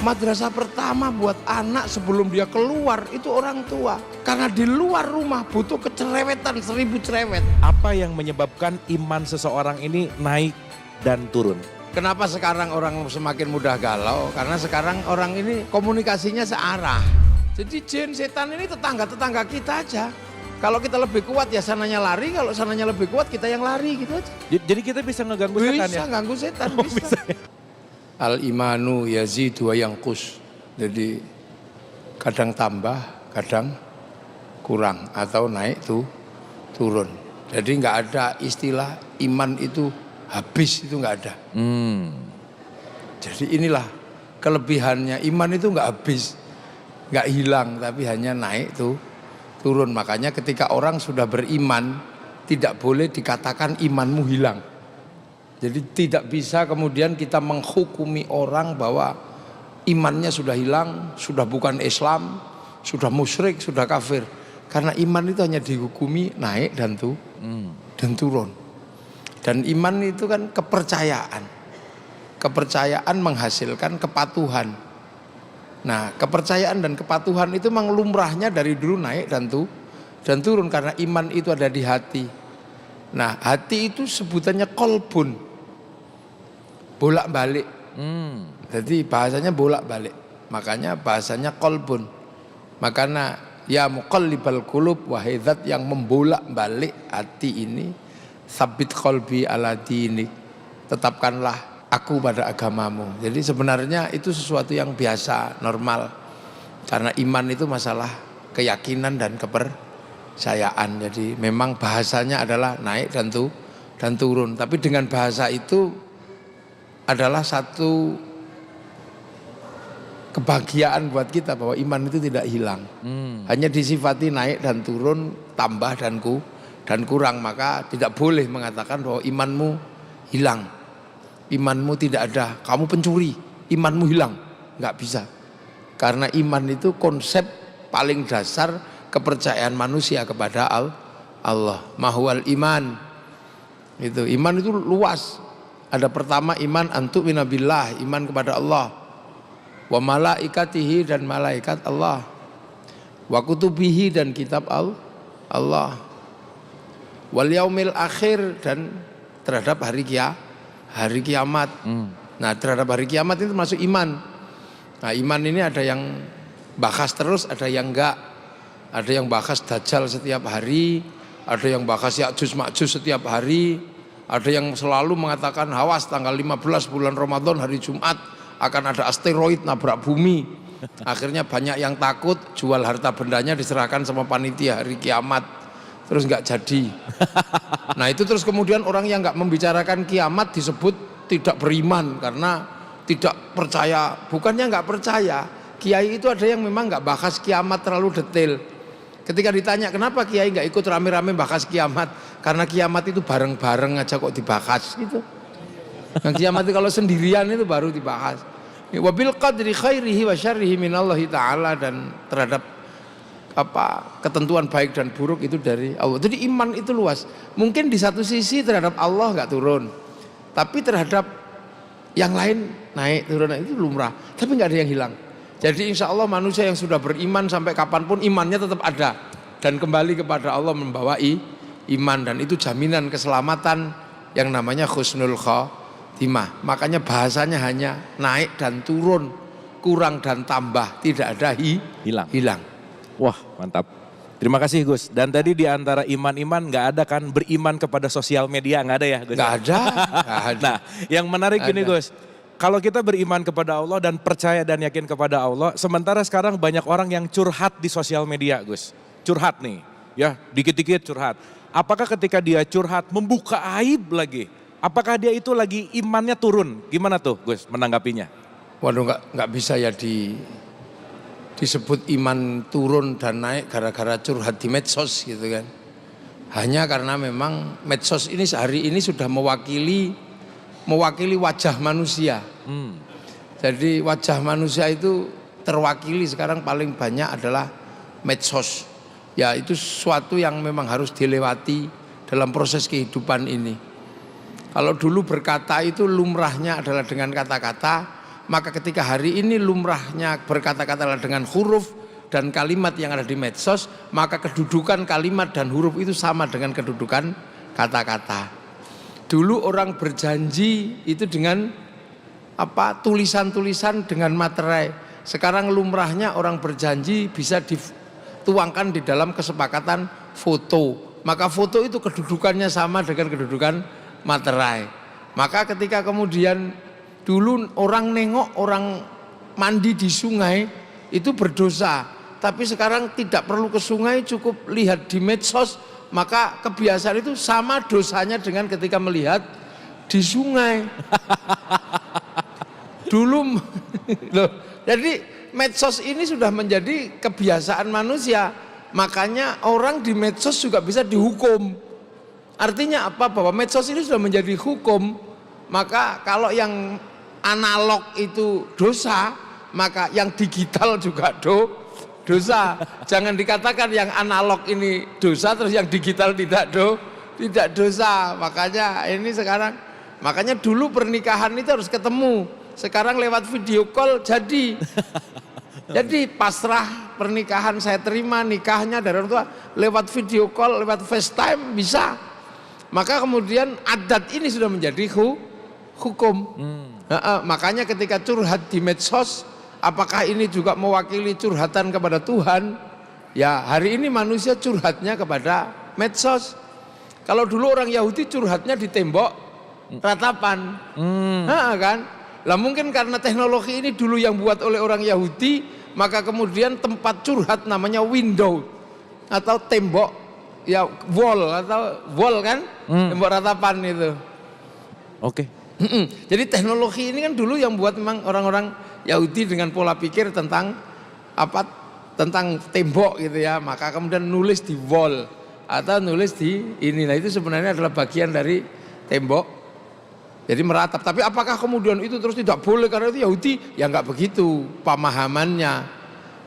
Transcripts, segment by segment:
Madrasah pertama buat anak sebelum dia keluar itu orang tua. Karena di luar rumah butuh kecerewetan 1000 cerewet. Apa yang menyebabkan iman seseorang ini naik dan turun? Kenapa sekarang orang semakin mudah galau? Karena sekarang orang ini komunikasinya searah. Jadi jin setan ini tetangga-tetangga kita aja. Kalau kita lebih kuat ya sananya lari, kalau sananya lebih kuat kita yang lari gitu aja. Jadi kita bisa ngeganggu setan ya? Bisa ganggu setan, Oh, bisa. bisa ya? Al-imanu yazidu wa yanqus. Jadi kadang tambah, kadang kurang atau naik turun. Jadi nggak ada istilah iman itu habis, itu nggak ada. Jadi inilah kelebihannya, iman itu nggak habis, nggak hilang, tapi hanya naik turun. Makanya ketika orang sudah beriman tidak boleh dikatakan imanmu hilang. Jadi tidak bisa kemudian kita menghukumi orang bahwa imannya sudah hilang, sudah bukan Islam, sudah musyrik, sudah kafir. Karena iman itu hanya dihukumi naik dan turun. Dan iman itu kan kepercayaan. Kepercayaan menghasilkan kepatuhan. Nah, kepercayaan dan kepatuhan itu memang lumrahnya dari dulu naik dan turun karena iman itu ada di hati. Nah, hati itu sebutannya kolbun, bolak-balik. Jadi bahasanya bolak-balik, makanya bahasanya kolbun. Makanya ya muqallibal qulub, wahai zat yang membolak-balik hati ini, sabit qalbi ala dinik, tetapkanlah aku pada agamamu. Jadi sebenarnya itu sesuatu yang biasa, normal. Karena iman itu masalah keyakinan dan kepercayaan. Jadi memang bahasanya adalah naik dan turun. Tapi dengan bahasa itu adalah satu kebahagiaan buat kita bahwa iman itu tidak hilang. Hanya disifati naik dan turun, tambah dan kurang. Maka tidak boleh mengatakan bahwa imanmu hilang. Imanmu tidak ada, kamu pencuri, imanmu hilang. Nggak bisa. Karena iman itu konsep paling dasar kepercayaan manusia kepada Allah. Mahwal iman. Itu iman itu luas. Ada pertama iman antu'mina billah, iman kepada Allah. Wa malaikatihi dan malaikat Allah. Wa kutubihi dan kitab Allah. Wal yaumil akhir dan terhadap hari kiamat. Nah, terhadap hari kiamat itu masuk iman. Nah, iman ini ada yang bahas terus, ada yang enggak. Ada yang bahas Dajjal setiap hari, ada yang bahas Ya'juj Ma'juj setiap hari, ada yang selalu mengatakan awas tanggal 15 bulan Ramadan hari Jumat akan ada asteroid nabrak bumi. Akhirnya banyak yang takut, jual harta bendanya diserahkan sama panitia hari kiamat. Terus nggak jadi. Nah itu terus kemudian orang yang nggak membicarakan kiamat disebut tidak beriman karena tidak percaya. Bukannya nggak percaya, kiai itu ada yang memang nggak bahas kiamat terlalu detail. Ketika ditanya kenapa kiai nggak ikut rame-rame bahas kiamat, karena kiamat itu bareng-bareng aja kok dibahas gitu. Nah, kiamat itu kalau sendirian itu baru dibahas. Wabil qadri khairihi wa syarrihi minallahi ta'ala, dan terhadap ketentuan baik dan buruk itu dari Allah. Jadi iman itu luas. Mungkin di satu sisi terhadap Allah nggak turun, tapi terhadap yang lain naik turun itu lumrah. Tapi nggak ada yang hilang. Jadi insya Allah manusia yang sudah beriman sampai kapanpun imannya tetap ada dan kembali kepada Allah membawa iman, dan itu jaminan keselamatan yang namanya husnul khotimah. Makanya bahasanya hanya naik dan turun, kurang dan tambah, tidak ada hilang. Wah, mantap. Terima kasih Gus. Dan tadi di antara iman-iman nggak ada kan beriman kepada sosial media, nggak ada ya Gus? Nggak ada. Nah, yang menarik gini Gus, kalau kita beriman kepada Allah dan percaya dan yakin kepada Allah, sementara sekarang banyak orang yang curhat di sosial media Gus. Curhat nih, ya dikit-dikit curhat. Apakah ketika dia curhat membuka aib lagi, apakah dia itu lagi imannya turun? Gimana tuh Gus menanggapinya? Waduh, nggak bisa ya disebut iman turun dan naik gara-gara curhat di medsos gitu kan. Hanya karena memang medsos ini sehari ini sudah mewakili wajah manusia. Jadi wajah manusia itu terwakili sekarang paling banyak adalah medsos. Ya itu sesuatu yang memang harus dilewati dalam proses kehidupan ini. Kalau dulu berkata itu lumrahnya adalah dengan kata-kata, maka ketika hari ini lumrahnya berkata-kata dengan huruf dan kalimat yang ada di medsos, maka kedudukan kalimat dan huruf itu sama dengan kedudukan kata-kata. Dulu orang berjanji itu dengan tulisan-tulisan dengan materai. Sekarang lumrahnya orang berjanji bisa dituangkan di dalam kesepakatan foto. Maka foto itu kedudukannya sama dengan kedudukan materai. Maka ketika kemudian dulu orang nengok orang mandi di sungai itu berdosa. Tapi sekarang tidak perlu ke sungai, cukup lihat di medsos. Maka kebiasaan itu sama dosanya dengan ketika melihat di sungai. Dulu loh, jadi medsos ini sudah menjadi kebiasaan manusia. Makanya orang di medsos juga bisa dihukum. Artinya apa? Bahwa medsos ini sudah menjadi hukum. Maka kalau yang analog itu dosa, maka yang digital juga dosa. Jangan dikatakan yang analog ini dosa terus yang digital tidak dosa. Makanya ini sekarang, makanya dulu pernikahan itu harus ketemu. Sekarang lewat video call jadi. Jadi pasrah pernikahan saya terima nikahnya dari orang tua lewat video call, lewat FaceTime bisa. Maka kemudian adat ini sudah menjadi hukum. Makanya ketika curhat di medsos, apakah ini juga mewakili curhatan kepada Tuhan? Ya hari ini manusia curhatnya kepada medsos. Kalau dulu orang Yahudi curhatnya di tembok ratapan, kan? Lah mungkin karena teknologi ini dulu yang buat oleh orang Yahudi, maka kemudian tempat curhat namanya window atau tembok, ya wall kan, tembok ratapan itu. Oke. Jadi teknologi ini kan dulu yang buat memang orang-orang Yahudi dengan pola pikir tentang tentang tembok gitu ya, maka kemudian nulis di wall atau nulis di ini. Nah itu sebenarnya adalah bagian dari tembok. Jadi meratap, tapi apakah kemudian itu terus tidak boleh karena itu Yahudi? Ya enggak begitu pemahamannya.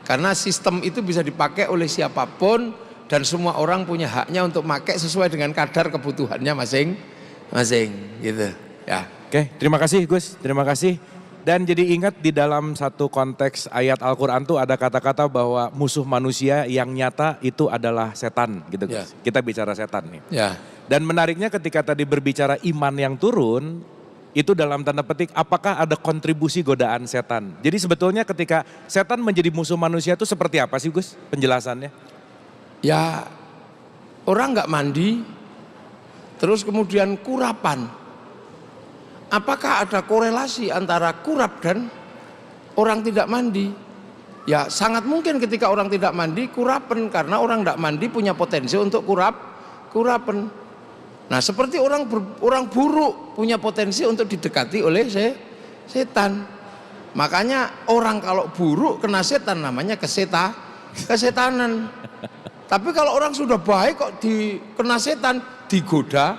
Karena sistem itu bisa dipakai oleh siapapun dan semua orang punya haknya untuk pakai sesuai dengan kadar kebutuhannya masing-masing gitu ya. Oke, terima kasih Gus, terima kasih. Dan jadi ingat di dalam satu konteks ayat Al-Quran tuh ada kata-kata bahwa musuh manusia yang nyata itu adalah setan gitu Gus. Ya. Kita bicara setan nih. Ya. Dan menariknya ketika tadi berbicara iman yang turun, itu dalam tanda petik apakah ada kontribusi godaan setan. Jadi sebetulnya ketika setan menjadi musuh manusia itu seperti apa sih Gus penjelasannya? Ya orang nggak mandi, terus kemudian kurapan. Apakah ada korelasi antara kurap dan orang tidak mandi? Ya sangat mungkin ketika orang tidak mandi kurapen, karena orang tidak mandi punya potensi untuk kurapen. Nah seperti orang buruk punya potensi untuk didekati oleh setan. Makanya orang kalau buruk kena setan namanya kesetanan. Tapi kalau orang sudah baik kok kena setan, digoda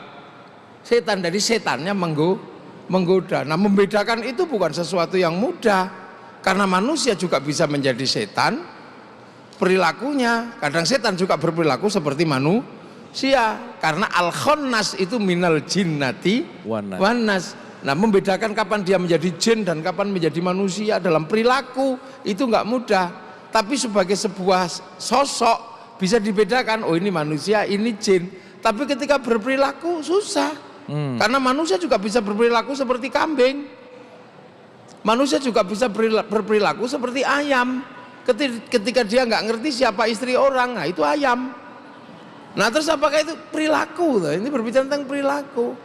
setan, dari setannya menggoda. Nah membedakan itu bukan sesuatu yang mudah, karena manusia juga bisa menjadi setan perilakunya. Kadang setan juga berperilaku seperti manusia, karena al-khonnas itu minal jinnati wanas. Nah membedakan kapan dia menjadi jin dan kapan menjadi manusia dalam perilaku itu nggak mudah. Tapi sebagai sebuah sosok bisa dibedakan, oh ini manusia, ini jin. Tapi ketika berperilaku susah. Karena manusia juga bisa berperilaku seperti kambing. Manusia juga bisa berperilaku seperti ayam. Ketika dia nggak ngerti siapa istri orang, nah itu ayam. Nah terus apakah itu perilaku? Ini berbicara tentang perilaku.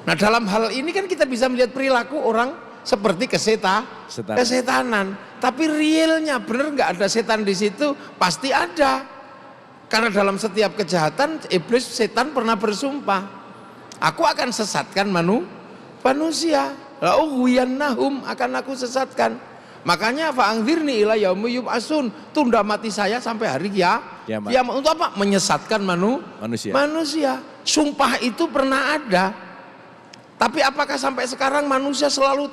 Nah dalam hal ini kan kita bisa melihat perilaku orang seperti kesetanan. Tapi realnya benar nggak ada setan di situ? Pasti ada. Karena dalam setiap kejahatan iblis setan pernah bersumpah, aku akan sesatkan manusia. La'ughwiyannahum, akan aku sesatkan. Makanya fa'angdzirni ila yaumi yub'atsun, tunda mati saya sampai hari kiamat. Untuk apa? Menyesatkan manusia. Sumpah itu pernah ada. Tapi apakah sampai sekarang manusia selalu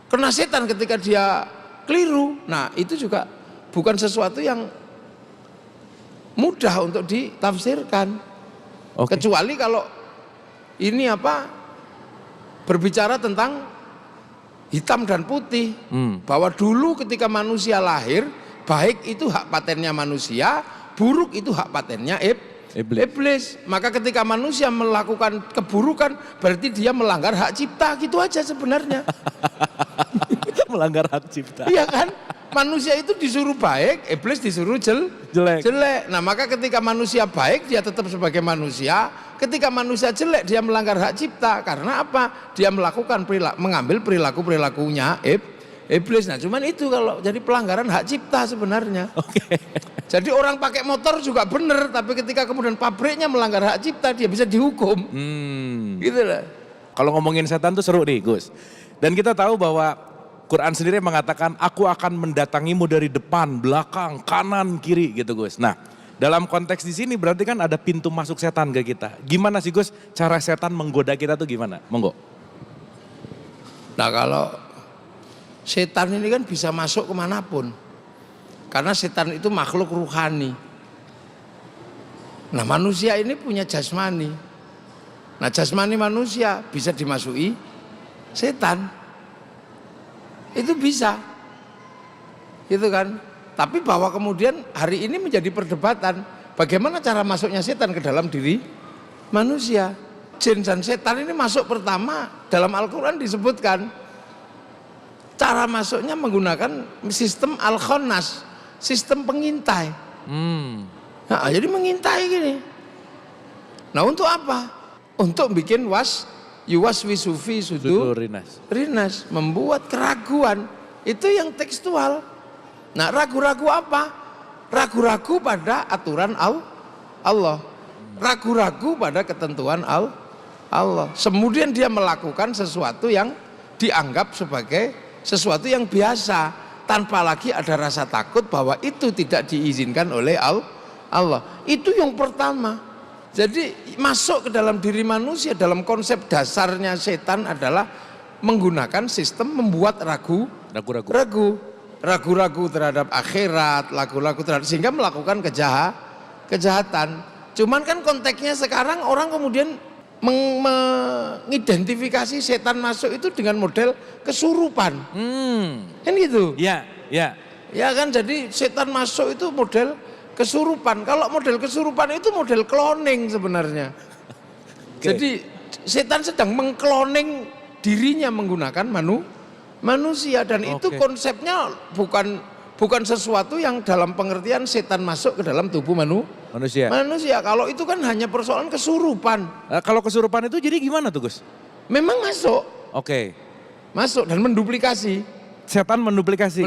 kena setan ketika dia keliru? Nah itu juga bukan sesuatu yang mudah untuk ditafsirkan. Kecuali kalau ini berbicara tentang hitam dan putih. Bahwa dulu ketika manusia lahir, baik itu hak patennya manusia, buruk itu hak patennya iblis. Maka ketika manusia melakukan keburukan, berarti dia melanggar hak cipta, gitu aja sebenarnya. Melanggar hak cipta. Iya kan? Manusia itu disuruh baik, iblis disuruh jelek. Nah maka ketika manusia baik, dia tetap sebagai manusia. Ketika manusia jelek, dia melanggar hak cipta. Karena apa? Dia mengambil perilakunya iblis. Nah cuman itu kalau jadi pelanggaran hak cipta sebenarnya. Jadi orang pakai motor juga benar, tapi ketika kemudian pabriknya melanggar hak cipta, dia bisa dihukum. Gitu lah. Kalau ngomongin setan tuh seru nih Gus. Dan kita tahu bahwa Quran sendiri mengatakan aku akan mendatangimu dari depan, belakang, kanan, kiri gitu Gus. Nah dalam konteks di sini berarti kan ada pintu masuk setan ke kita. Gimana sih Gus cara setan menggoda kita tuh gimana? Monggo. Nah kalau setan ini kan bisa masuk kemanapun. Karena setan itu makhluk ruhani. Nah manusia ini punya jasmani. Nah jasmani manusia bisa dimasuki setan. Itu bisa. Itu kan. Tapi bahwa kemudian hari ini menjadi perdebatan. Bagaimana cara masuknya setan ke dalam diri manusia. Jin dan setan ini masuk pertama dalam Al-Quran disebutkan. Cara masuknya menggunakan sistem al-khonnas. Sistem pengintai. Nah, jadi mengintai gini. Nah untuk apa? Untuk bikin yuwaswisufi sudur rinas, membuat keraguan. Itu yang tekstual. Nah ragu-ragu apa? Ragu-ragu pada aturan Allah, ragu-ragu pada ketentuan Allah. Kemudian dia melakukan sesuatu yang dianggap sebagai sesuatu yang biasa, tanpa lagi ada rasa takut bahwa itu tidak diizinkan oleh Allah. Itu yang pertama. Jadi masuk ke dalam diri manusia dalam konsep dasarnya setan adalah menggunakan sistem membuat ragu-ragu terhadap akhirat, ragu-ragu terhadap sehingga melakukan kejahatan. Cuman kan konteksnya sekarang orang kemudian mengidentifikasi setan masuk itu dengan model kesurupan. Kan gitu? Ya kan jadi setan masuk itu model kesurupan. Kalau model kesurupan itu model cloning sebenarnya. Jadi setan sedang mengkloning dirinya menggunakan manusia dan itu konsepnya bukan sesuatu yang dalam pengertian setan masuk ke dalam tubuh manusia. Kalau itu kan hanya persoalan kesurupan. Kalau kesurupan itu jadi gimana tuh Gus? Memang masuk. Masuk dan menduplikasi. Setan menduplikasi.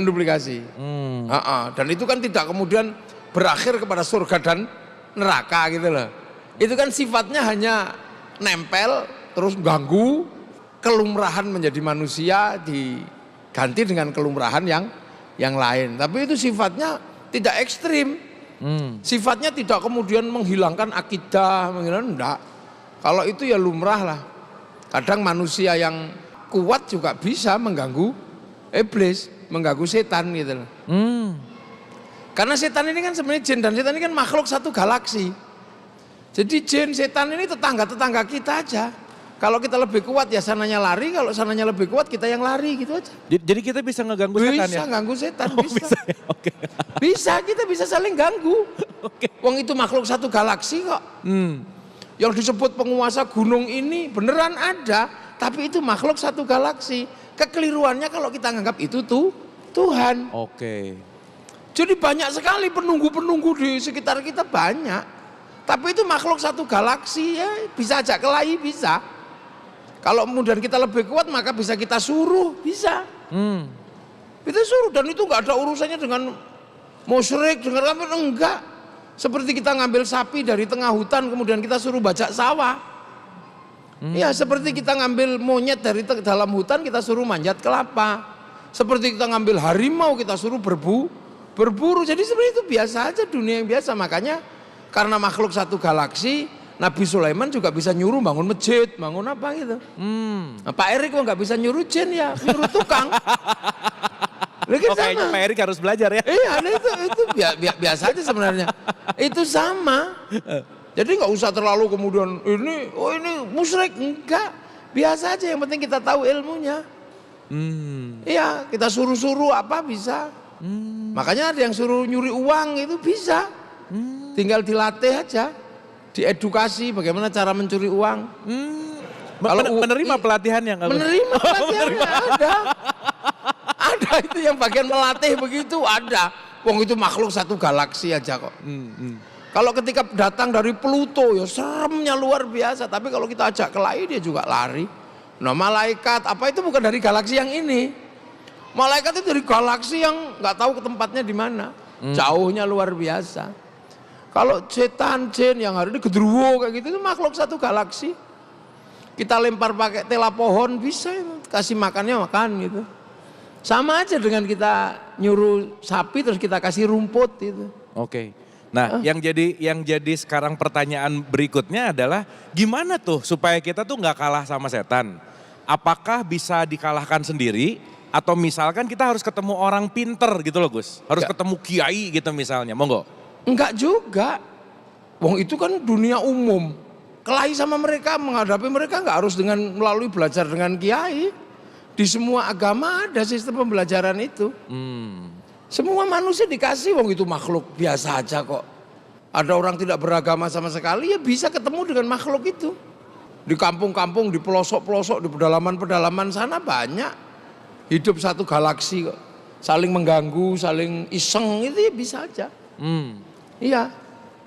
Dan itu kan tidak kemudian berakhir kepada surga dan neraka gitu loh. Itu kan sifatnya hanya nempel terus ganggu, kelumrahan menjadi manusia diganti dengan kelumrahan yang lain. Tapi itu sifatnya tidak ekstrim. Sifatnya tidak kemudian menghilangkan akidah, enggak. Kalau itu ya lumrah lah. Kadang manusia yang kuat juga bisa mengganggu iblis, mengganggu setan gitu loh. Karena setan ini kan sebenarnya jin dan setan ini kan makhluk satu galaksi. Jadi jin, setan ini tetangga-tetangga kita aja. Kalau kita lebih kuat ya sananya lari, kalau sananya lebih kuat kita yang lari gitu aja. Jadi kita bisa ngeganggu setan ya? Bisa ganggu setan, bisa. Ya? Bisa, kita bisa saling ganggu. Wong itu makhluk satu galaksi kok. Yang disebut penguasa gunung ini beneran ada, tapi itu makhluk satu galaksi. Kekeliruannya kalau kita nganggap itu tuh Tuhan. Jadi banyak sekali penunggu-penunggu di sekitar kita banyak. Tapi itu makhluk satu galaksi ya, bisa ajak kelahi bisa. Kalau kemudian kita lebih kuat maka bisa kita suruh, bisa. Kita suruh dan itu nggak ada urusannya dengan musyrik, dengan apa enggak. Seperti kita ngambil sapi dari tengah hutan kemudian kita suruh bajak sawah. Ya seperti kita ngambil monyet dari dalam hutan kita suruh manjat kelapa. Seperti kita ngambil harimau kita suruh berburu. Jadi sebenarnya itu biasa aja, dunia yang biasa. Makanya karena makhluk satu galaksi, Nabi Sulaiman juga bisa nyuruh bangun masjid, bangun apa gitu. Nah, Pak Erik kok nggak bisa nyuruh jin ya, nyuruh tukang. Kayaknya Pak Erik harus belajar ya. Iya, itu biasa aja sebenarnya. Itu sama. Jadi nggak usah terlalu kemudian ini musyrik, enggak. Biasa aja, yang penting kita tahu ilmunya. Iya, kita suruh-suruh apa bisa. Makanya ada yang suruh nyuri uang itu bisa. Tinggal dilatih aja, diedukasi bagaimana cara mencuri uang. Kalau Menerima pelatihannya nggak? menerima pelatihannya ada. Ada itu yang bagian melatih begitu ada. Wong itu makhluk satu galaksi aja kok. Kalau ketika datang dari Pluto ya seremnya luar biasa. Tapi kalau kita ajak kelahi dia juga lari. Nah malaikat apa itu bukan dari galaksi yang ini. Malaikat itu dari galaksi yang nggak tahu ke tempatnya di mana. Jauhnya luar biasa. Kalau setan jin yang hari ini gedruwo kayak gitu itu makhluk satu galaksi. Kita lempar pakai tela pohon bisa itu. Kasih makannya makan gitu. Sama aja dengan kita nyuruh sapi terus kita kasih rumput itu. Oke. Nah, yang jadi sekarang pertanyaan berikutnya adalah gimana tuh supaya kita tuh nggak kalah sama setan? Apakah bisa dikalahkan sendiri atau misalkan kita harus ketemu orang pinter gitu loh Gus? Harus ketemu kiai gitu misalnya, monggo? Enggak juga. Wong itu kan dunia umum. Kelahi sama mereka, menghadapi mereka nggak harus dengan melalui belajar dengan kiai. Di semua agama ada sistem pembelajaran itu. Semua manusia dikasih, wong itu makhluk biasa aja kok. Ada orang tidak beragama sama sekali ya bisa ketemu dengan makhluk itu. Di kampung-kampung, di pelosok-pelosok, di pedalaman-pedalaman sana banyak. Hidup satu galaksi kok. Saling mengganggu, saling iseng itu ya bisa aja. Iya.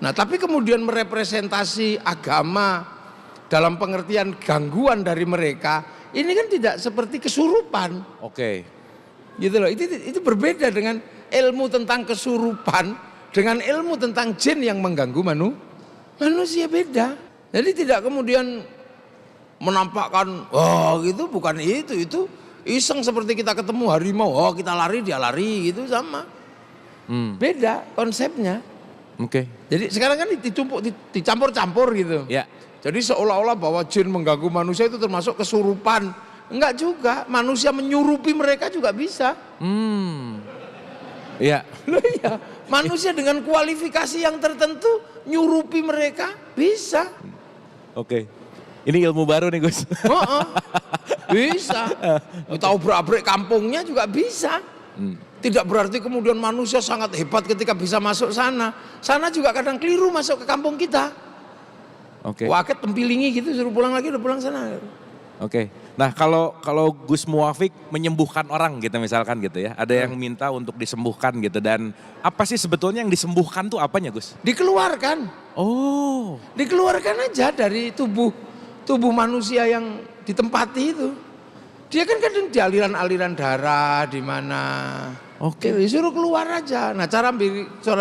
Nah tapi kemudian merepresentasi agama dalam pengertian gangguan dari mereka. Ini kan tidak seperti kesurupan. Oke. Gitu loh, itu berbeda dengan ilmu tentang kesurupan dengan ilmu tentang jin yang mengganggu manusia beda. Jadi tidak kemudian menampakkan, oh gitu bukan itu iseng seperti kita ketemu harimau, oh kita lari dia lari gitu sama. Beda konsepnya. Oke. Jadi sekarang kan dicampur-campur gitu. Ya. Jadi seolah-olah bahwa jin mengganggu manusia itu termasuk kesurupan. Enggak juga, manusia menyurupi mereka juga bisa. Iya. Loh iya, manusia dengan kualifikasi yang tertentu nyurupi mereka bisa. Oke. Ini ilmu baru nih Gus. Bisa. Tahu berak-berik kampungnya juga bisa. Tidak berarti kemudian manusia sangat hebat ketika bisa masuk sana. Sana juga kadang keliru masuk ke kampung kita. Oke. Waket tempilingi gitu suruh pulang lagi udah pulang sana. Oke. Nah kalau Gus Muwafiq menyembuhkan orang gitu misalkan gitu ya. Ada yang minta untuk disembuhkan gitu dan apa sih sebetulnya yang disembuhkan tuh apanya Gus? Dikeluarkan. Oh. Dikeluarkan aja dari tubuh manusia yang ditempati itu. Dia kan kadang di aliran-aliran darah di mana. Oke. Suruh keluar aja. Nah cara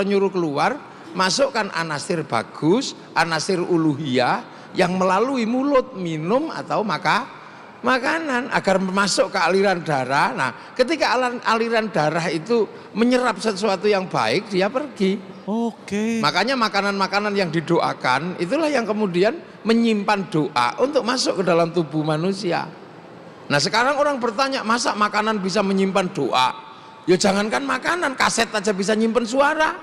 nyuruh keluar, masukkan anasir bagus, anasir uluhiyah yang melalui mulut, minum atau makanan agar masuk ke aliran darah. Nah ketika aliran darah itu menyerap sesuatu yang baik, dia pergi. Oke. Makanya makanan-makanan yang didoakan itulah yang kemudian menyimpan doa untuk masuk ke dalam tubuh manusia. Nah sekarang orang bertanya, masa makanan bisa menyimpan doa? Ya jangankan makanan, kaset aja bisa nyimpen suara.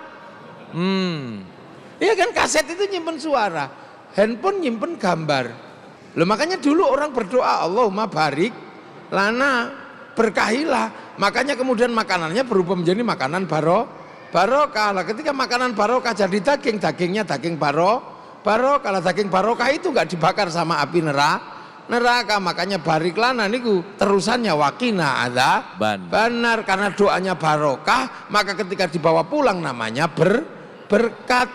Iya kan kaset itu nyimpen suara, handphone nyimpen gambar. Loh makanya dulu orang berdoa, Allahumma barik lana, berkahilah. Makanya kemudian makanannya berubah menjadi makanan barokah. Lah ketika makanan barokah jadi daging, dagingnya daging barokah. Kalau daging barokah itu enggak dibakar sama api neraka, makanya barik lana niku terusannya wakina ada benar karena doanya barokah, maka ketika dibawa pulang namanya berkat.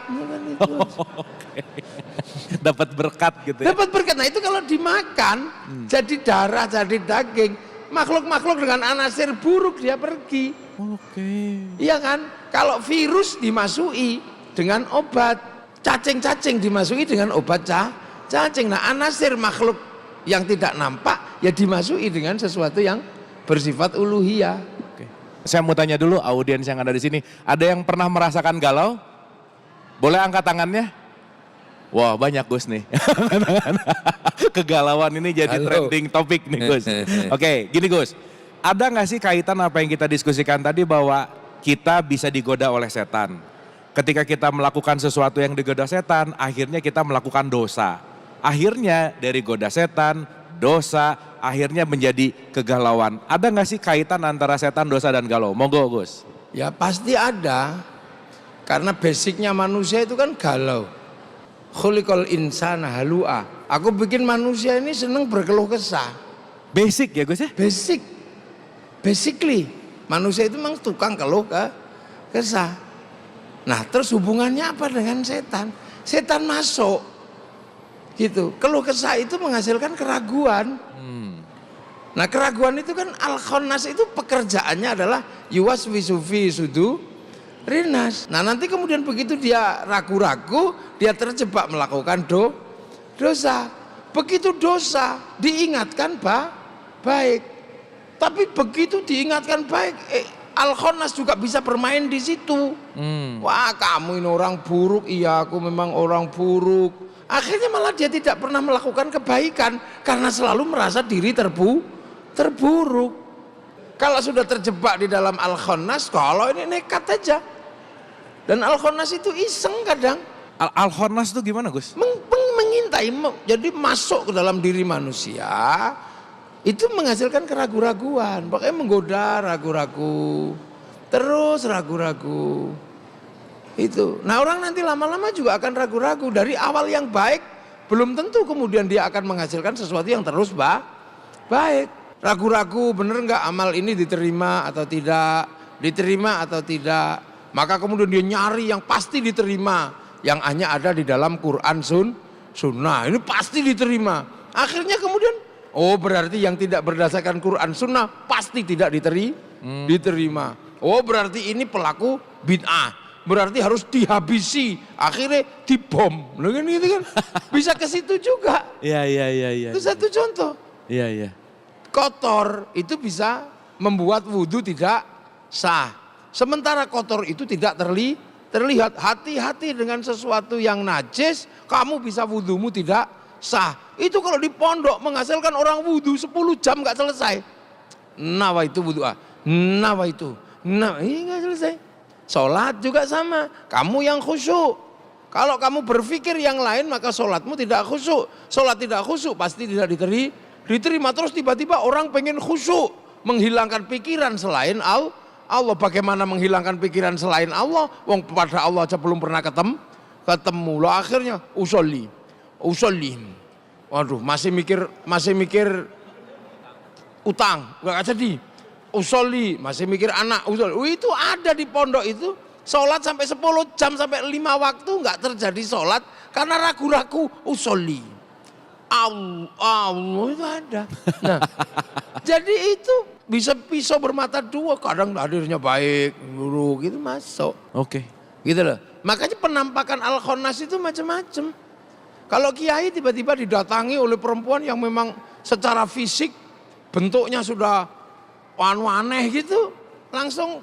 Dapat berkat gitu ya. Dapat berkat. Nah itu kalau dimakan jadi darah, jadi daging, makhluk-makhluk dengan anasir buruk dia pergi. Oke. Iya kan? Kalau virus dimasuki dengan obat, cacing-cacing dimasuki dengan obat cacing. Nah anasir makhluk yang tidak nampak ya dimasuki dengan sesuatu yang bersifat uluhiyah. Oke. Saya mau tanya dulu audiens yang ada di sini, ada yang pernah merasakan galau? Boleh angkat tangannya? Wah banyak Gus nih. Kegalauan ini jadi trending topik nih Gus. Oke, gini Gus. Ada nggak sih kaitan apa yang kita diskusikan tadi bahwa kita bisa digoda oleh setan? Ketika kita melakukan sesuatu yang digoda setan, akhirnya kita melakukan dosa. Akhirnya dari goda setan, dosa, akhirnya menjadi kegalauan. Ada nggak sih kaitan antara setan, dosa, dan galau? Monggo Gus. Ya pasti ada. Karena basicnya manusia itu kan galau. Khuliqal insana halu'a. Aku bikin manusia ini seneng berkeluh kesah. Basic ya Gus ya? Basically manusia itu memang tukang keluh kesah. Nah terus hubungannya apa dengan setan? Setan masuk gitu. Keluh kesah itu menghasilkan keraguan. Nah keraguan itu kan al-khannas itu pekerjaannya adalah yuwaswisu fi sudurinas. Nah nanti kemudian begitu dia ragu-ragu, dia terjebak melakukan dosa. Begitu dosa diingatkan baik. Tapi begitu diingatkan baik, al-khannas juga bisa bermain di situ. Wah kamu ini orang buruk, iya aku memang orang buruk. Akhirnya malah dia tidak pernah melakukan kebaikan karena selalu merasa diri terburuk. Kalau sudah terjebak di dalam al-khannas, kalau ini nekat aja. Dan al-khannas itu iseng kadang. Al-khannas itu gimana Gus? Mengintai, jadi masuk ke dalam diri manusia. Itu menghasilkan keraguan-raguan, makanya menggoda ragu-ragu, terus ragu-ragu. Itu. Nah orang nanti lama-lama juga akan ragu-ragu. Dari awal yang baik, belum tentu kemudian dia akan menghasilkan sesuatu yang terus baik. Ragu-ragu, bener nggak amal ini diterima atau tidak, diterima atau tidak. Maka kemudian dia nyari yang pasti diterima, yang hanya ada di dalam Quran Sunnah. Ini pasti diterima. Akhirnya kemudian oh berarti yang tidak berdasarkan Quran Sunnah pasti tidak diterima. Oh berarti ini pelaku bid'ah, berarti harus dihabisi, akhirnya dibom. Gitu kan? Bisa ke situ juga. Iya. Itu satu contoh. Iya. Kotor itu bisa membuat wudhu tidak sah. Sementara kotor itu tidak terlihat. Hati-hati dengan sesuatu yang najis, kamu bisa wudhumu tidak sah. Itu kalau di pondok menghasilkan orang wudhu 10 jam gak selesai. Nawa itu wudhu nawa itu. Ini gak selesai. Sholat juga sama. Kamu yang khusyuk. Kalau kamu berpikir yang lain maka sholatmu tidak khusyuk. Sholat tidak khusyuk pasti tidak diterima. Terus tiba-tiba orang pengen khusyuk. Menghilangkan pikiran selain Allah. Bagaimana menghilangkan pikiran selain Allah? Wong pada Allah aja belum pernah ketemu. Loh akhirnya usolli. Waduh, masih mikir utang, enggak jadi. Usolli, masih mikir anak, usolli. Itu ada di pondok itu. Sholat sampai 10 jam sampai 5 waktu enggak terjadi sholat karena ragu-ragu usolli. Allah itu ada. Nah, jadi itu bisa pisau bermata dua, kadang hadirnya baik, buruk gitu masuk. Oke. Gitu loh. Makanya penampakan al-khannas itu macam-macam. Kalau kiai tiba-tiba didatangi oleh perempuan yang memang secara fisik bentuknya sudah aneh gitu, langsung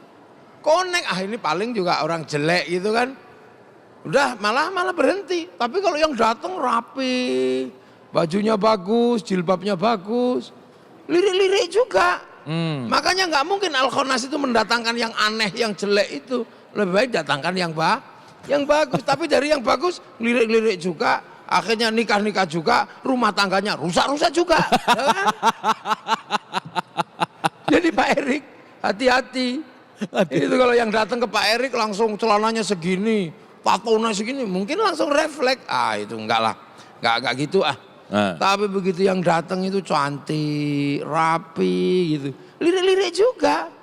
connect, ini paling juga orang jelek gitu kan. Udah malah berhenti. Tapi kalau yang datang rapi, bajunya bagus, jilbabnya bagus, lirik-lirik juga. Makanya nggak mungkin al-khannas itu mendatangkan yang aneh, yang jelek itu. Lebih baik datangkan yang bagus. Tapi dari yang bagus lirik-lirik juga. Akhirnya nikah-nikah juga, rumah tangganya rusak-rusak juga. Ya kan? Jadi Pak Erik hati-hati. Itu kalau yang datang ke Pak Erik langsung celananya segini, tatonya segini, mungkin langsung refleks. Itu enggak lah, enggak gitu . Tapi begitu yang datang itu cantik, rapi gitu, lirik-lirik juga.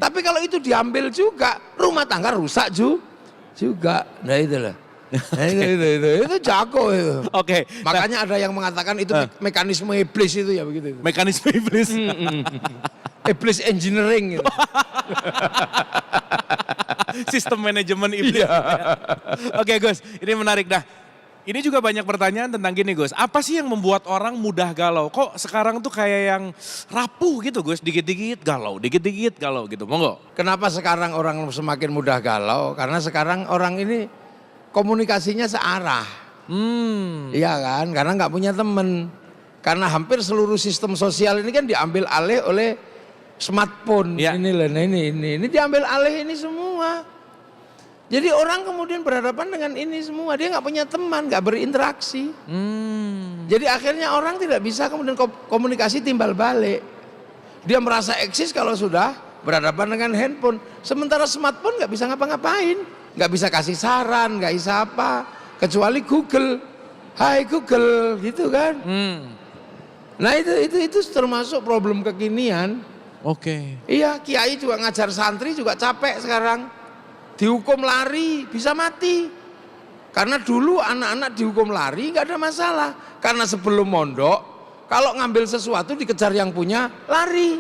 Tapi kalau itu diambil juga, rumah tangga rusak juga. Nah itulah. Itu jago itu. Oke. Makanya ada yang mengatakan itu mekanisme iblis itu ya begitu. Mekanisme iblis. Iblis engineering gitu. Sistem manajemen iblis. Oke Gus, ini menarik dah. Ini juga banyak pertanyaan tentang gini Gus. Apa sih yang membuat orang mudah galau? Kok sekarang tuh kayak yang rapuh gitu Gus, dikit-dikit galau gitu. Monggo. Kenapa sekarang orang semakin mudah galau? Karena sekarang orang ini komunikasinya searah. Iya kan, karena nggak punya temen. Karena hampir seluruh sistem sosial ini kan diambil alih oleh smartphone. Ya. Ini diambil alih ini semua. Jadi orang kemudian berhadapan dengan ini semua, dia nggak punya teman, nggak berinteraksi. Jadi akhirnya orang tidak bisa kemudian komunikasi timbal balik. Dia merasa eksis kalau sudah berhadapan dengan handphone. Sementara smartphone nggak bisa ngapa-ngapain, nggak bisa kasih saran, nggak bisa apa, kecuali Google. Hai Google, gitu kan? Nah itu termasuk problem kekinian. Oke. Iya, kiai juga ngajar santri juga capek sekarang. Dihukum lari bisa mati. Karena dulu anak-anak dihukum lari nggak ada masalah. Karena sebelum mondok, kalau ngambil sesuatu dikejar yang punya, lari.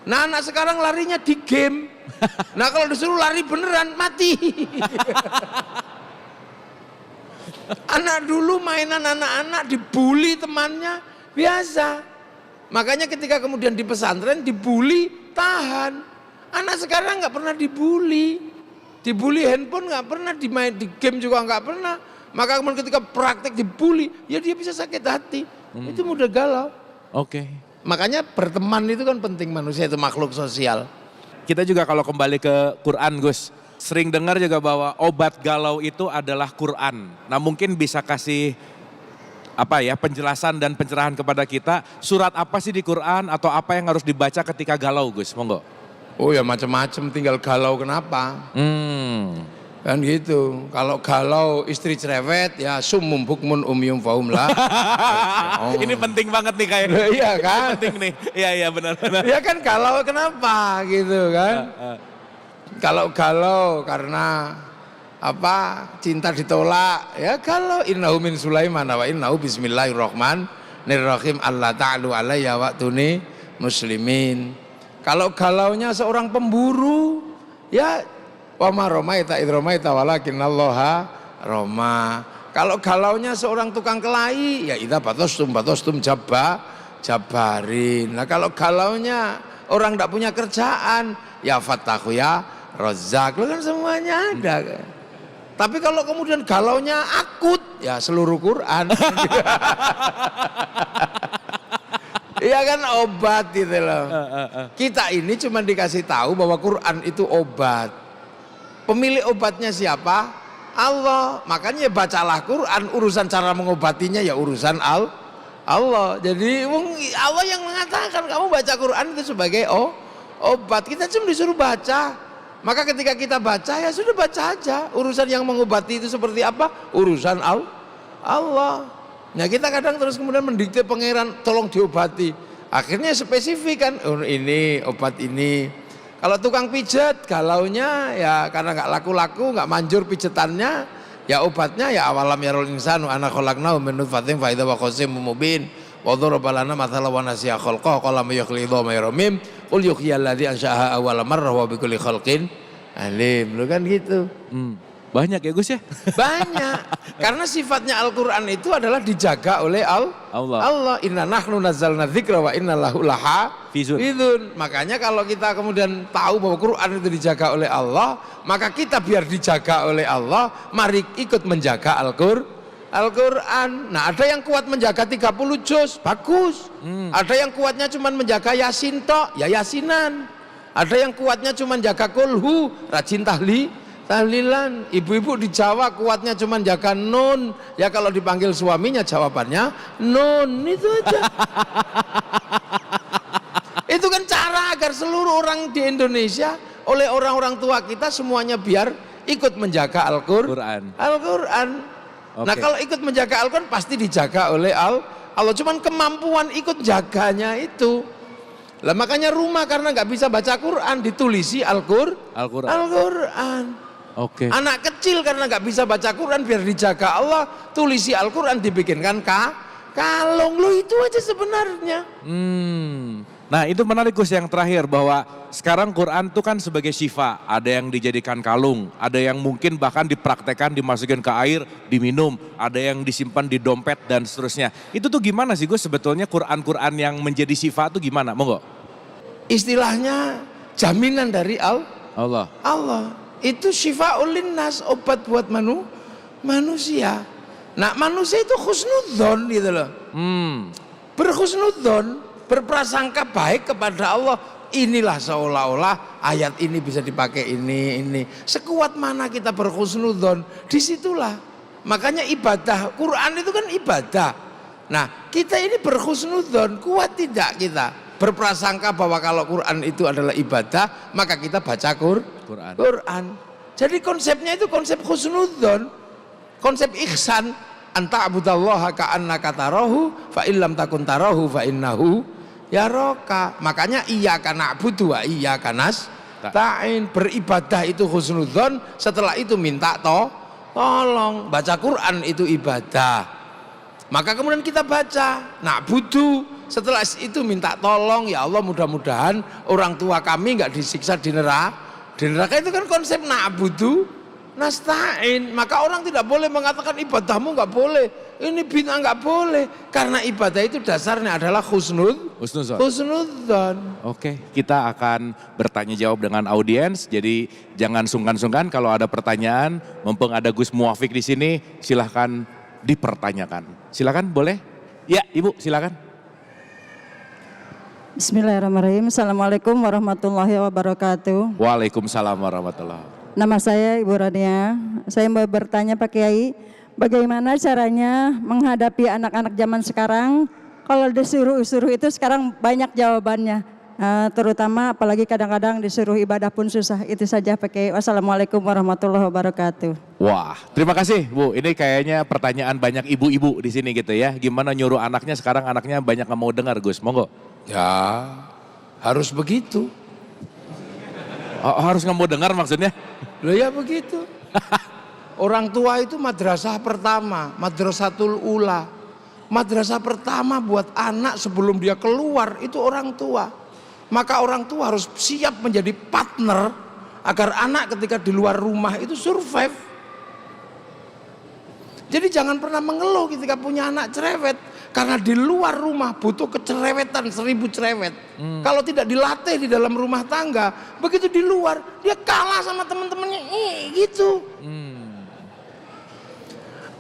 Nah anak sekarang larinya di game. Nah kalau disuruh lari beneran, mati. Anak dulu mainan anak-anak dibully temannya, biasa. Makanya ketika kemudian di pesantren dibully, tahan. Anak sekarang nggak pernah dibully. Dibully handphone nggak pernah, di game juga nggak pernah. Maka kemudian ketika praktek dibully, ya dia bisa sakit hati. Itu mudah galau. Oke. Makanya berteman itu kan penting, manusia itu makhluk sosial. Kita juga kalau kembali ke Quran Gus, sering dengar juga bahwa obat galau itu adalah Quran. Nah mungkin bisa kasih penjelasan dan pencerahan kepada kita, surat apa sih di Quran atau apa yang harus dibaca ketika galau Gus, monggo. Oh ya macam-macam, tinggal galau kenapa? Kan gitu. Kalau galau istri cerewet ya summum bukmun umyum faum lah. Ini penting banget nih kayaknya. Iya kan? Penting nih. Iya benar-benar. Ya kan galau kenapa gitu kan? Kalau galau karena cinta ditolak, ya galau innahu min Sulaiman wa innahu bismillahirrahmanirrahim Allah ta'alu alayya wa'tuni muslimin. Kalau galaunya seorang pemburu, ya wa ma romaita id romaita walakinallaha roma. Kalau galaunya seorang tukang kelahi, ya idza batostum jabarin. Nah kalau galaunya orang tidak punya kerjaan, ya fatahu ya rozak. Lo kan semuanya ada. Tapi kalau kemudian galaunya akut, ya seluruh Quran. Iya kan obat gitu loh. Kita ini cuma dikasih tahu bahwa Quran itu obat. Pemilik obatnya siapa? Allah. Makanya bacalah Quran, urusan cara mengobatinya ya urusan Allah. Jadi Allah yang mengatakan kamu baca Quran itu sebagai obat. Kita cuma disuruh baca. Maka ketika kita baca ya sudah baca aja. Urusan yang mengobati itu seperti apa? Urusan Allah. Nah kita kadang terus kemudian mendikte pangeran tolong diobati. Akhirnya spesifik kan, ini obat ini. Kalau tukang pijat galaunya ya karena nggak laku-laku, nggak manjur pijatannya, ya obatnya ya awalam yarul insanu ana khalaqnahu min nutfatin fa idza huwa khasimun mubin. Wa daraba lana mathalan wa nasiya khalqahu qala may yukhyi dhamma yaramim qul yuhyil ladzi ansha'aha awwala marrah wa bikulli khalqin alim. Lu kan gitu. Banyak ya Gus ya? Banyak. Karena sifatnya Al-Quran itu adalah dijaga oleh Allah. Inna nahnu nazzalna dzikra wa inna lahu lahafizun. Makanya kalau kita kemudian tahu bahwa Quran itu dijaga oleh Allah, maka kita biar dijaga oleh Allah, mari ikut menjaga Al-Quran. Nah ada yang kuat menjaga 30 juz, bagus. Ada yang kuatnya cuma menjaga Yasin tok, ya Yasinan. Ada yang kuatnya cuma jaga kulhu, rajin tahlilan. Ibu-ibu di Jawa kuatnya cuma jaga nun. Ya kalau dipanggil suaminya jawabannya nun. Itu aja. Itu kan cara agar seluruh orang di Indonesia oleh orang-orang tua kita semuanya biar ikut menjaga Al-Quran. Okay. Nah kalau ikut menjaga Al-Quran pasti dijaga oleh Allah. Cuman kemampuan ikut jaganya itu. Lah makanya rumah karena nggak bisa baca Quran ditulisi Al-Quran. Oke. Anak kecil karena nggak bisa baca Quran biar dijaga Allah, tulisi Al-Quran dibikinkan kalung. Lo itu aja sebenarnya. Nah itu menarik Gus yang terakhir bahwa sekarang Quran itu kan sebagai syifa. Ada yang dijadikan kalung, ada yang mungkin bahkan dipraktekkan dimasukin ke air, diminum, ada yang disimpan di dompet dan seterusnya. Itu tuh gimana sih Gus sebetulnya Quran-Quran yang menjadi syifa itu gimana? Monggo. Istilahnya jaminan dari Allah. Itu syifa'ul linnas, obat buat manusia. Nah manusia itu khusnudzon gitu loh. Berkhusnudzon, berprasangka baik kepada Allah. inilah seolah-olah ayat ini bisa dipakai ini. Sekuat mana kita berhusnudzon, disitulah. Makanya ibadah, Quran itu kan ibadah. Nah, kita ini berhusnudzon, kuat tidak kita berprasangka bahwa kalau Quran itu adalah ibadah, maka kita baca Quran. Jadi konsepnya itu konsep husnudzon, konsep ihsan, anta abudallaha ka'annaka tarahu fa illam takun tarahu fa innahu yaraka. Makanya iyyaka na'budu wa iyyaka nasta'in. Beribadah itu husnudzon, setelah itu minta tolong. Baca Quran itu ibadah. Maka kemudian kita baca na'budu, setelah itu minta tolong, ya Allah mudah-mudahan orang tua kami nggak disiksa di neraka. Itu kan konsep na'budu nasta'in. Maka orang tidak boleh mengatakan ibadahmu nggak boleh, ini bid'ah nggak boleh, karena ibadah itu dasarnya adalah husnudzon. Oke, kita akan bertanya jawab dengan audiens. Jadi jangan sungkan-sungkan kalau ada pertanyaan, mumpung ada Gus Muwafiq di sini, silahkan dipertanyakan. Silakan, boleh? Ya, Ibu, silakan. Bismillahirrahmanirrahim. Assalamualaikum warahmatullahi wabarakatuh. Waalaikumsalam warahmatullahi wabarakatuh. Nama saya Ibu Rania. Saya mau bertanya Pak Kiai, bagaimana caranya menghadapi anak-anak zaman sekarang? Kalau disuruh itu sekarang banyak jawabannya. Terutama apalagi kadang-kadang disuruh ibadah pun susah. Itu saja Pak Kiai. Wassalamualaikum warahmatullahi wabarakatuh. Wah, terima kasih Bu. Ini kayaknya pertanyaan banyak ibu-ibu di sini gitu ya. Gimana nyuruh anaknya, sekarang anaknya banyak nggak mau dengar, Gus. Monggo. Ya, harus begitu. Harus nggak mau dengar maksudnya? Loh ya begitu. Orang tua itu madrasah pertama, madrasatul ula. Madrasah pertama buat anak sebelum dia keluar itu orang tua. Maka orang tua harus siap menjadi partner agar anak ketika di luar rumah itu survive. Jadi jangan pernah mengeluh ketika punya anak cerewet, karena di luar rumah butuh kecerewetan 1000 cerewet. Kalau tidak dilatih di dalam rumah tangga, begitu di luar dia kalah sama teman-temannya, gitu.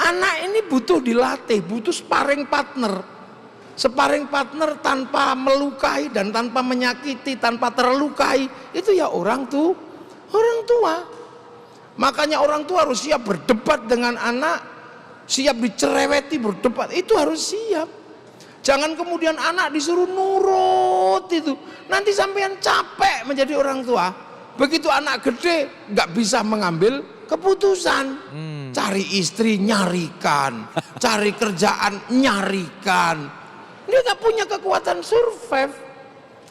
Anak ini butuh dilatih, butuh sparring partner. Sparring partner tanpa melukai dan tanpa menyakiti, tanpa terlukai, itu ya orang tua. Makanya orang tua harus siap berdebat dengan anak, siap dicereweti, berdebat, itu harus siap. Jangan kemudian anak disuruh nurut itu, nanti sampean capek menjadi orang tua. Begitu anak gede nggak bisa mengambil keputusan, cari istri nyarikan, cari kerjaan nyarikan. Dia nggak punya kekuatan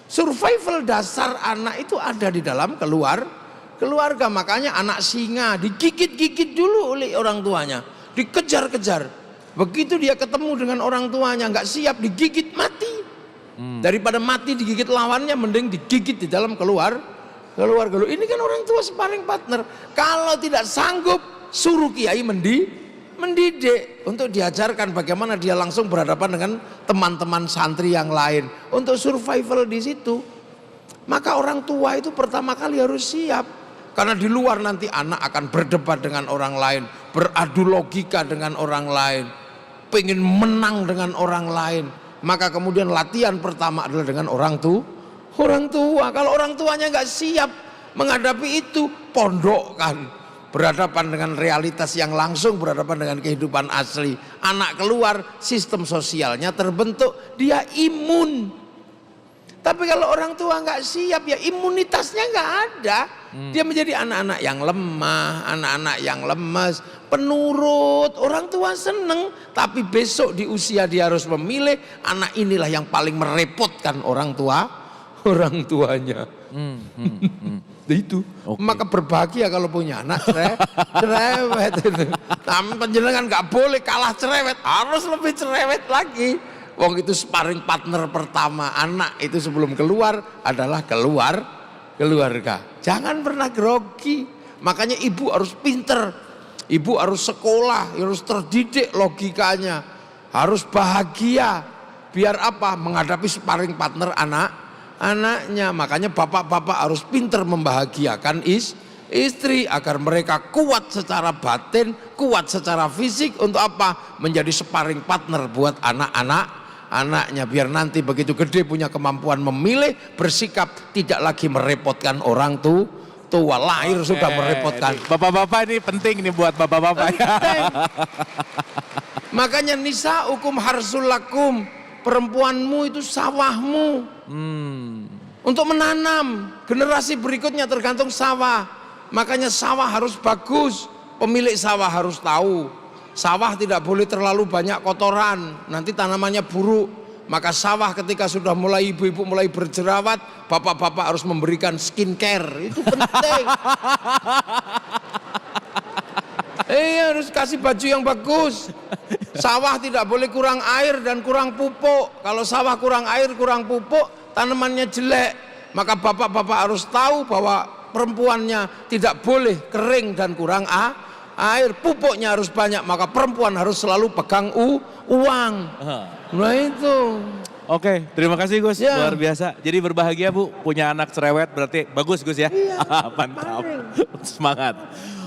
survival dasar anak itu ada di dalam keluarga. Makanya anak singa digigit-gigit dulu oleh orang tuanya, dikejar-kejar. Begitu dia ketemu dengan orang tuanya nggak siap, digigit mati. Daripada mati digigit lawannya, mending digigit di dalam keluarga. Ini kan orang tua sparring partner. Kalau tidak sanggup, suruh kiai mendidik untuk diajarkan bagaimana dia langsung berhadapan dengan teman-teman santri yang lain untuk survival di situ. Maka orang tua itu pertama kali harus siap, karena di luar nanti anak akan berdebat dengan orang lain, beradu logika dengan orang lain, pengen menang dengan orang lain. Maka kemudian latihan pertama adalah dengan orang tua. Kalau orang tuanya nggak siap menghadapi itu, pondokkan, berhadapan dengan realitas yang langsung, berhadapan dengan kehidupan asli. Anak keluar, sistem sosialnya terbentuk, dia imun. Tapi kalau orang tua nggak siap, ya imunitasnya nggak ada. Dia menjadi anak-anak yang lemah, anak-anak yang lemes, penurut. Orang tua seneng, tapi besok di usia dia harus memilih. Anak inilah yang paling merepotkan orang tuanya. Itu. Okay. Maka berbahagia kalau punya anak cerewet itu. Tapi penjenengan nggak boleh kalah cerewet, harus lebih cerewet lagi. Wong itu sparring partner pertama anak itu sebelum keluar adalah keluarga. Jangan pernah grogi. Makanya ibu harus pinter, ibu harus sekolah, harus terdidik logikanya, harus bahagia. Biar apa? Menghadapi sparring partner anaknya. Makanya bapak-bapak harus pinter membahagiakan istri agar mereka kuat secara batin, kuat secara fisik. Untuk apa? Menjadi sparring partner buat anak-anak anaknya, biar nanti begitu gede punya kemampuan memilih, bersikap, tidak lagi merepotkan orang tua, lahir sudah merepotkan. Bapak-bapak ini penting nih buat bapak-bapak. Makanya nisaukum harsul lakum, perempuanmu itu sawahmu. Untuk menanam, generasi berikutnya tergantung sawah. Makanya sawah harus bagus, pemilik sawah harus tahu. Sawah tidak boleh terlalu banyak kotoran, nanti tanamannya buruk. Maka sawah ketika sudah mulai ibu-ibu mulai berjerawat, bapak-bapak harus memberikan skincare, itu penting. Harus kasih baju yang bagus. Sawah tidak boleh kurang air dan kurang pupuk. Kalau sawah kurang air, kurang pupuk, tanamannya jelek. Maka bapak-bapak harus tahu bahwa perempuannya tidak boleh kering dan kurang air. Pupuknya harus banyak, maka perempuan harus selalu pegang uang. Nah itu. Oke, terima kasih Gus, Ya. luar biasa. Jadi berbahagia Bu, punya anak cerewet berarti bagus Gus ya. Iya, Mantap, semangat.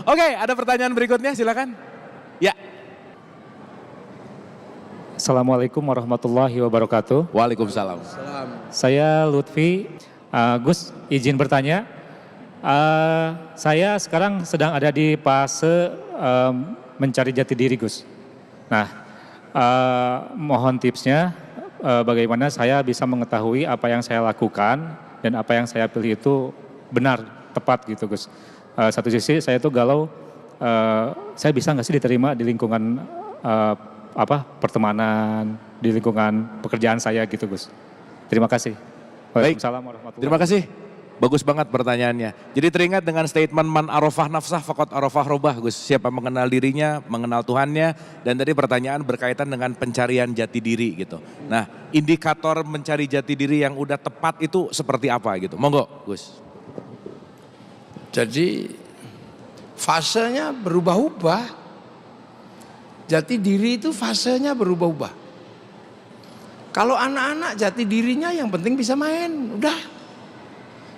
Oke, ada pertanyaan berikutnya silakan. Ya. Assalamualaikum warahmatullahi wabarakatuh. Waalaikumsalam. Saya Lutfi. Gus, izin bertanya. Saya sekarang sedang ada di fase mencari jati diri, Gus. Nah, mohon tipsnya bagaimana saya bisa mengetahui apa yang saya lakukan dan apa yang saya pilih itu benar, tepat gitu, Gus. Satu sisi saya tuh galau, saya bisa nggak sih diterima di lingkungan pertemanan, di lingkungan pekerjaan saya gitu, Gus. Terima kasih. Baik, Waalaikumsalam warahmatullahi terima kasih. Bagus banget pertanyaannya. Jadi teringat dengan statement man arafah nafsah faqad arafah robah, Gus. Siapa mengenal dirinya, mengenal Tuhannya, dan tadi pertanyaan berkaitan dengan pencarian jati diri gitu. Nah, indikator mencari jati diri yang udah tepat itu seperti apa gitu? Monggo, Gus. Jadi fasenya berubah-ubah. Jati diri itu fasenya berubah-ubah. Kalau anak-anak jati dirinya yang penting bisa main, udah.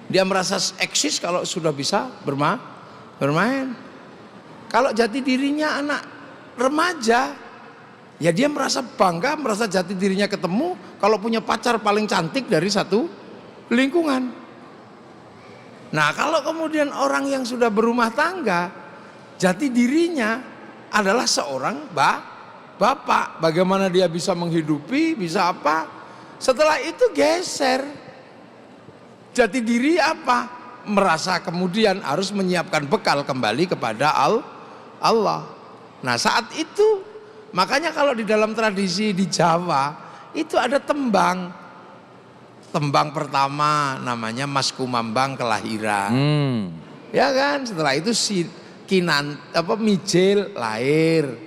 Dia merasa eksis kalau sudah bisa bermain. Kalau jati dirinya anak remaja, ya dia merasa bangga, merasa jati dirinya ketemu kalau punya pacar paling cantik dari satu lingkungan. Nah, kalau kemudian orang yang sudah berumah tangga, jati dirinya adalah seorang bapak. Bagaimana dia bisa menghidupi, bisa apa? Setelah itu geser. Jati diri apa? Merasa kemudian harus menyiapkan bekal kembali kepada Allah. Nah, saat itu makanya kalau di dalam tradisi di Jawa itu ada tembang. Tembang pertama namanya Mas Kumambang kelahiran. Ya kan? Setelah itu si Mijil lahir.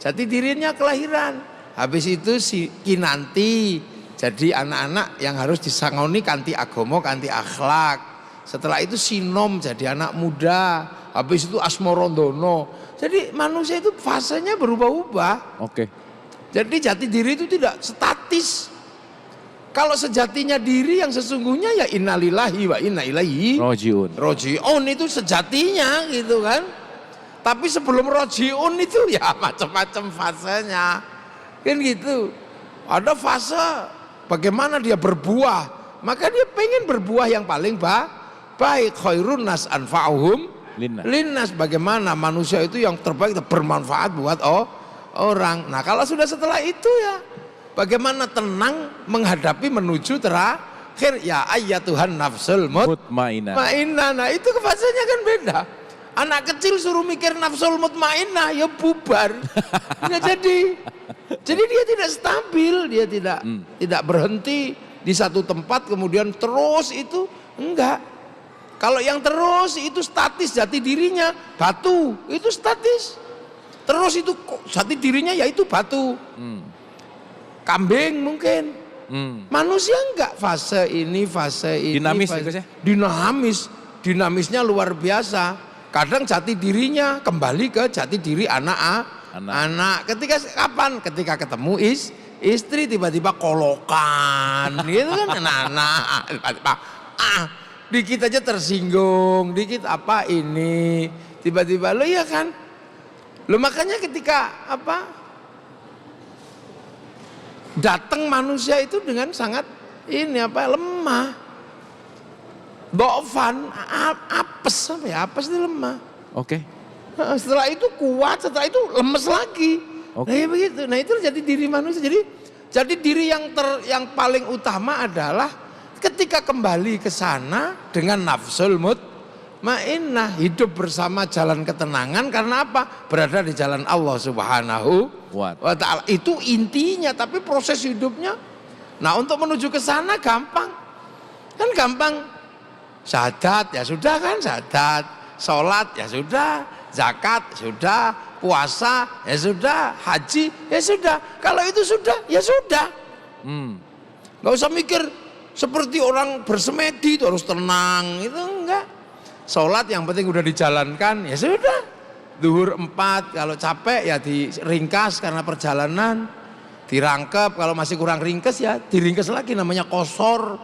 Jati dirinya kelahiran. Habis itu si Kinanti jadi anak-anak yang harus disangoni kanti agomo, kanti akhlak. Setelah itu Sinom jadi anak muda. Habis itu Asmorondono. Jadi manusia itu fasenya berubah-ubah. Oke. Jadi jati diri itu tidak statis. Kalau sejatinya diri yang sesungguhnya ya innalillahi wa inna ilaihi rojiun itu sejatinya gitu kan. Tapi sebelum rojiun itu ya macam-macam fasenya. Kan gitu. Ada fase bagaimana dia berbuah, maka dia pengen berbuah yang paling baik. Khairun nas anfa'uhum linnas. Bagaimana manusia itu yang terbaik, bermanfaat buat orang. Nah, kalau sudah setelah itu ya bagaimana tenang menghadapi menuju terakhir, ya ayyatuhan nafsul mutmainnah. Nah, itu fasenya kan beda. Anak kecil suruh mikir nafsul mutmainnah ya bubar. Nggak jadi. Jadi dia tidak stabil, dia tidak berhenti di satu tempat kemudian terus itu enggak. Kalau yang terus itu statis, jati dirinya batu, itu statis. Terus itu jati dirinya yaitu batu. Kambing mungkin. Manusia enggak, fase ini Dinamis fase, ya? Dinamisnya luar biasa. Kadang jati dirinya kembali ke jati diri anak. Ketika kapan? Ketika ketemu istri tiba-tiba kolokan, gitu kan anak. Tiba-tiba dikit aja tersinggung, dikit apa ini, tiba-tiba lo ya kan. Lo makanya ketika Datang manusia itu dengan sangat lemah. Dhofan, apes apes itu lemah. Oke. Setelah itu kuat, setelah itu lemes lagi. Oke. Nah, ya begitu. Nah, itu jadi diri manusia. Jadi diri yang paling utama adalah ketika kembali ke sana dengan nafsul mutmainnah, hidup bersama jalan ketenangan. Karena apa? Berada di jalan Allah Subhanahu wa ta'ala. Itu intinya, tapi proses hidupnya. Nah, untuk menuju ke sana gampang. Kan gampang. Syahadat ya sudah kan, syahadat. Sholat ya sudah, zakat sudah, puasa ya sudah, haji ya sudah. Kalau itu sudah, ya sudah. Gak usah mikir seperti orang bersemedi itu harus tenang, itu enggak. Sholat yang penting udah dijalankan, ya sudah. Zuhur 4, kalau capek ya diringkas karena perjalanan. Dirangkep, kalau masih kurang ringkes ya diringkes lagi, namanya qosor.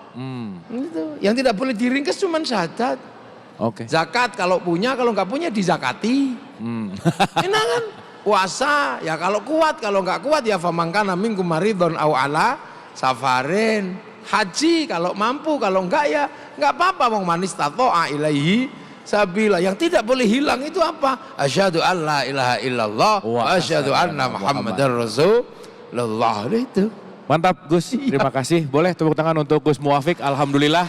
Gitu. Yang tidak boleh diringkes cuma syahadat. Oke. Zakat kalau punya, kalau nggak punya dizakati. Enak kan? Puasa ya kalau kuat, kalau nggak kuat ya famangkana minkum maridun aw ala safarin. Haji kalau mampu, kalau enggak ya nggak apa-apa. Wong manis tato'a ilaihi sabila. Yang tidak boleh hilang itu apa? Asyhadu an la ilaha illallah wa asyhadu anna muhammadar rasulullah. Itu. Mantap Gus, terima kasih. Boleh tepuk tangan untuk Gus Muwafiq, alhamdulillah.